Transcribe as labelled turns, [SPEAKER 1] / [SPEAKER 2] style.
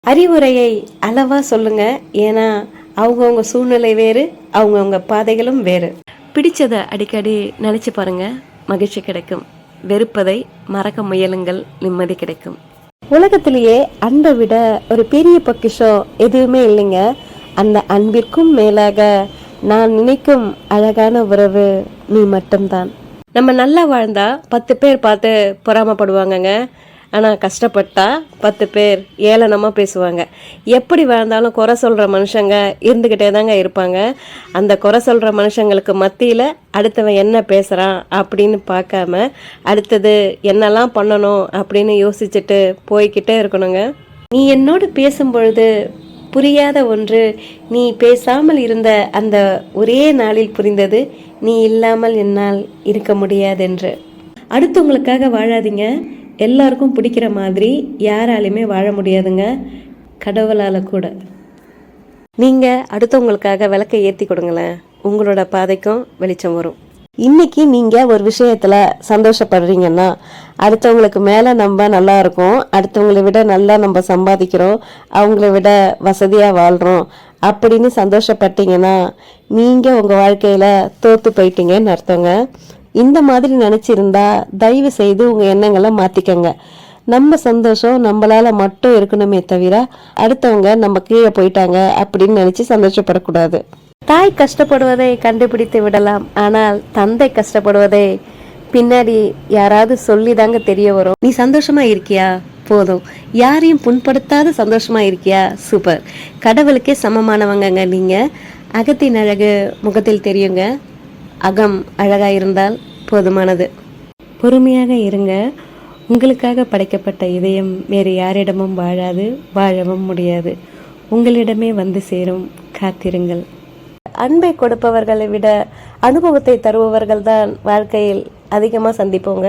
[SPEAKER 1] அறிவுரையை அளவா சொல்லுங்க. ஏன்னா அவங்கவுங்க சூழ்நிலை வேறு, அவங்கவுங்க பாதைகளும் வேறு. பிடிச்சதை அடிக்கடி நினைச்சு பாருங்க, மகிழ்ச்சி கிடைக்கும். வெறுப்பதை மறக்க முயலுங்கள், நிம்மதி கிடைக்கும். உலகத்திலேயே அன்பை விட ஒரு பெரிய பொக்கிஷம் எதுவுமே இல்லைங்க. அந்த அன்பிற்கும் மேலாக நான் நினைக்கும் அழகான உறவு நீ மட்டும்தான். நம்ம நல்லா வாழ்ந்தா 10 பேர் பார்த்து பொறாமப்படுவாங்கங்க. ஆனால் கஷ்டப்பட்டா 10 பேர் ஏளனமாக பேசுவாங்க. எப்படி வாழ்ந்தாலும் குறை சொல்கிற மனுஷங்க இருந்துக்கிட்டே தாங்க இருப்பாங்க. அந்த குறை சொல்கிற மனுஷங்களுக்கு மத்தியில் அடுத்தவன் என்ன பேசுகிறான் அப்படின்னு பார்க்காம அடுத்தது என்னெல்லாம் பண்ணணும் அப்படின்னு யோசிச்சுட்டு போய்கிட்டே இருக்கணுங்க. நீ என்னோடு பேசும்பொழுது புரியாத ஒன்று நீ பேசாமல் இருந்த அந்த ஒரே நாளில் புரிந்தது, நீ இல்லாமல் என்னால் இருக்க முடியாதென்று. அடுத்தவங்களுக்காக வாழாதீங்க. எல்லாருக்கும் பிடிக்கிற மாதிரி யாராலையுமே வாழ முடியாதுங்க, கடவுளால் கூட. நீங்கள் அடுத்தவங்களுக்காக விளக்கை ஏற்றி கொடுங்களேன், உங்களோட பாதைக்கும் வெளிச்சம் வரும். இன்னைக்கு நீங்கள் ஒரு விஷயத்தில் சந்தோஷப்படுறீங்கன்னா அடுத்தவங்களுக்கு மேலே நம்ம நல்லா இருக்கோம், அடுத்தவங்களை விட நல்லா நம்ம சம்பாதிக்கிறோம், அவங்கள விட வசதியாக வாழ்கிறோம் அப்படின்னு சந்தோஷப்பட்டீங்கன்னா நீங்கள் உங்கள் வாழ்க்கையில் தோற்று போயிட்டீங்கன்னு அர்த்தங்க. இந்த மாதிரி நினச்சிருந்தா தயவு செய்து உங்கள் எண்ணங்களை மாற்றிக்கங்க. நம்ம சந்தோஷம் நம்மளால மட்டும் இருக்கணுமே தவிர அடுத்தவங்க நம்ம கீழே போயிட்டாங்க அப்படின்னு நினச்சி சந்தோஷப்படக்கூடாது. தாய் கஷ்டப்படுவதை கண்டுபிடித்து விடலாம், ஆனால் தந்தை கஷ்டப்படுவதை பின்னாடி யாராவது சொல்லி தாங்க தெரிய வரும். நீ சந்தோஷமா இருக்கியா, போதும். யாரையும் புண்படுத்தாத சந்தோஷமா இருக்கியா, சூப்பர். கடவுளுக்கே சமமானவங்கங்க நீங்க. அகத்தின் அழகு முகத்தில் தெரியுங்க, அகம் அழகா இருந்தால் போதுமானது. பொறுமையாக இருங்க. உங்களுக்காக படைக்கப்பட்ட இதயம் வேறு யாரிடமும் வாழாது, வாழவும் முடியாது. உங்களிடமே வந்து சேரும், காத்திருங்கள். அன்பை கொடுப்பவர்களை விட அனுபவத்தை தருபவர்கள் தான் வாழ்க்கையில் அதிகமாக சந்திப்போங்க.